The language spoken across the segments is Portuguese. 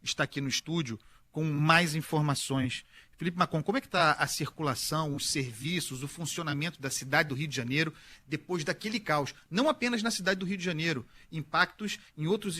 está aqui no estúdio com mais informações. Felipe Macon, como é que está a circulação, os serviços, o funcionamento da cidade do Rio de Janeiro depois daquele caos? Não apenas na cidade do Rio de Janeiro, impactos em outras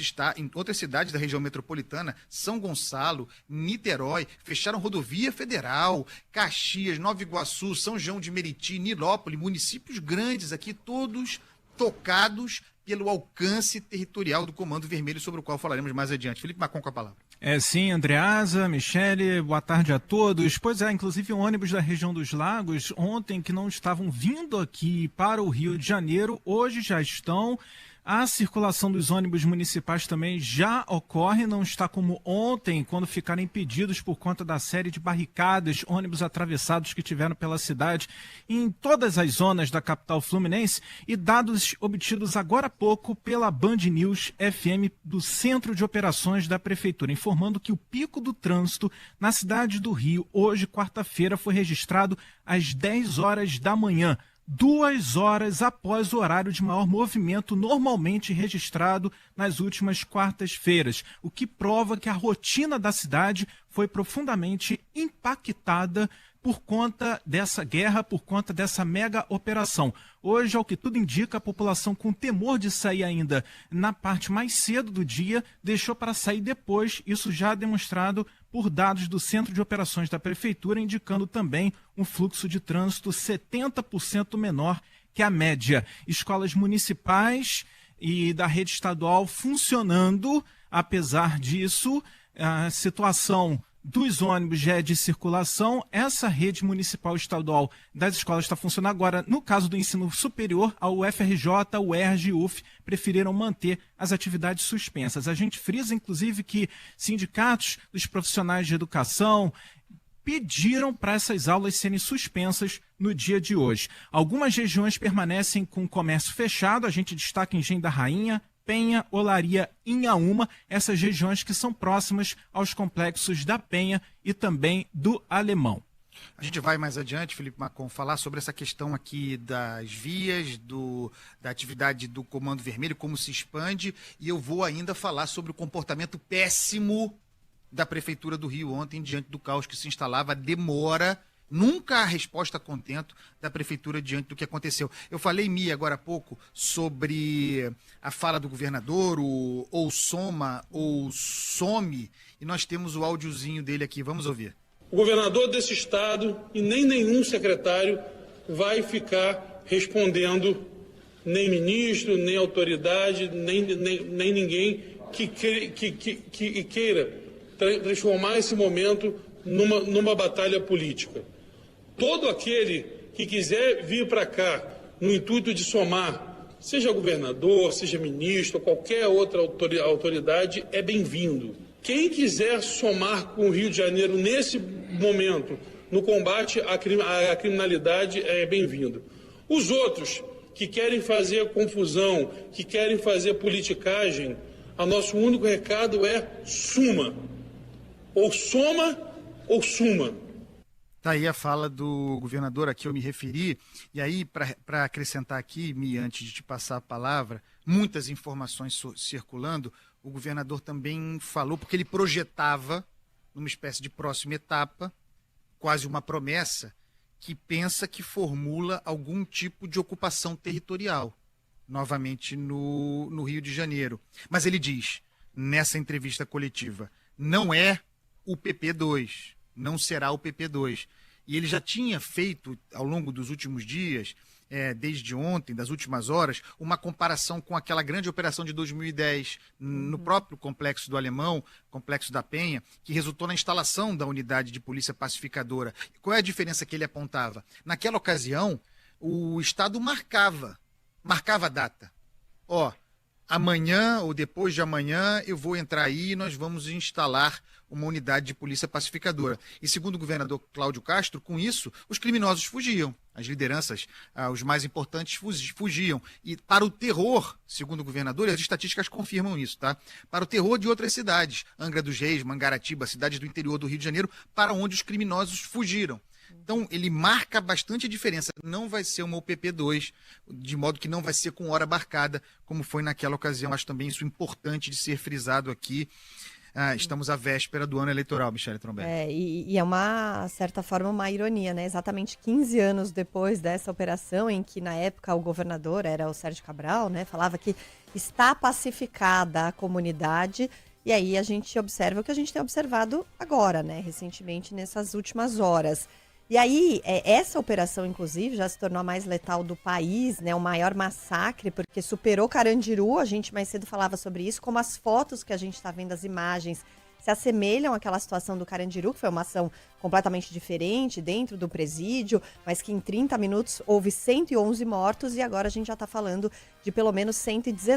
cidades da região metropolitana, São Gonçalo, Niterói, fecharam rodovia federal, Caxias, Nova Iguaçu, São João de Meriti, Nilópolis, municípios grandes aqui, todos tocados pelo alcance territorial do Comando Vermelho, sobre o qual falaremos mais adiante. Felipe Macon com a palavra. Sim, Andreasa, Michele, boa tarde a todos. Pois é, inclusive ônibus da região dos Lagos, ontem que não estavam vindo aqui para o Rio de Janeiro, hoje já estão. A circulação dos ônibus municipais também já ocorre, não está como ontem, quando ficaram impedidos por conta da série de barricadas, ônibus atravessados que tiveram pela cidade em todas as zonas da capital fluminense, e dados obtidos agora há pouco pela Band News FM do Centro de Operações da Prefeitura, informando que o pico do trânsito na cidade do Rio, hoje, quarta-feira, foi registrado às 10 horas da manhã. 2 horas após o horário de maior movimento normalmente registrado nas últimas quartas-feiras, o que prova que a rotina da cidade foi profundamente impactada por conta dessa guerra, por conta dessa mega operação. Hoje, ao que tudo indica, a população, com temor de sair ainda na parte mais cedo do dia, deixou para sair depois, isso já demonstrado por dados do Centro de Operações da Prefeitura, indicando também um fluxo de trânsito 70% menor que a média. Escolas municipais e da rede estadual funcionando, apesar disso, a situação dos ônibus já é de circulação. Essa rede municipal estadual das escolas está funcionando agora. No caso do ensino superior, a UFRJ, a UERJ e UF preferiram manter as atividades suspensas. A gente frisa, inclusive, que sindicatos dos profissionais de educação pediram para essas aulas serem suspensas no dia de hoje. Algumas regiões permanecem com comércio fechado, a gente destaca Engenho da Rainha, Penha, Olaria, Inhaúma, essas regiões que são próximas aos complexos da Penha e também do Alemão. A gente vai mais adiante, Felipe Macon, falar sobre essa questão aqui das vias, da atividade do Comando Vermelho, como se expande, e eu vou ainda falar sobre o comportamento péssimo da Prefeitura do Rio ontem, diante do caos que se instalava, a demora, nunca a resposta a contento da Prefeitura diante do que aconteceu. Eu falei, Mia, agora há pouco, sobre a fala do governador, o ou soma ou some, e nós temos o áudiozinho dele aqui, vamos ouvir. O governador desse estado e nem nenhum secretário vai ficar respondendo, nem ministro, nem autoridade, nem ninguém que queira transformar esse momento numa batalha política. Todo aquele que quiser vir para cá no intuito de somar, seja governador, seja ministro, qualquer outra autoridade, é bem-vindo. Quem quiser somar com o Rio de Janeiro nesse momento, no combate à criminalidade, é bem-vindo. Os outros que querem fazer confusão, que querem fazer politicagem, o nosso único recado é suma. Ou soma ou suma. Está aí a fala do governador a que eu me referi. E aí, para acrescentar aqui, Mi, antes de te passar a palavra, muitas informações circulando, o governador também falou, porque ele projetava, numa espécie de próxima etapa, quase uma promessa, que pensa que formula algum tipo de ocupação territorial, novamente no Rio de Janeiro. Mas ele diz, nessa entrevista coletiva, não é o PP2, não será o PP2. E ele já tinha feito, ao longo dos últimos dias, desde ontem, das últimas horas, uma comparação com aquela grande operação de 2010, no próprio Complexo do Alemão, Complexo da Penha, que resultou na instalação da unidade de polícia pacificadora. Qual é a diferença que ele apontava? Naquela ocasião, o Estado marcava a data. Amanhã ou depois de amanhã eu vou entrar aí e nós vamos instalar uma unidade de polícia pacificadora. E segundo o governador Cláudio Castro, com isso, os criminosos fugiam. As lideranças, os mais importantes, fugiam. E para o terror, segundo o governador, e as estatísticas confirmam isso, tá? Para o terror de outras cidades, Angra dos Reis, Mangaratiba, cidades do interior do Rio de Janeiro, para onde os criminosos fugiram. Então, ele marca bastante a diferença. Não vai ser uma UPP2, de modo que não vai ser com hora marcada, como foi naquela ocasião. Acho também isso importante de ser frisado aqui. estamos à véspera do ano eleitoral, Michele Trombelli. E é uma certa forma uma ironia, né? Exatamente 15 anos depois dessa operação, em que na época o governador era o Sérgio Cabral, né? Falava que está pacificada a comunidade. E aí a gente observa o que a gente tem observado agora, né? Recentemente, nessas últimas horas. E aí, essa operação, inclusive, já se tornou a mais letal do país, né? O maior massacre, porque superou Carandiru, a gente mais cedo falava sobre isso, como as fotos que a gente está vendo, as imagens, se assemelham àquela situação do Carandiru, que foi uma ação completamente diferente, dentro do presídio, mas que em 30 minutos houve 111 mortos e agora a gente já está falando de pelo menos 119.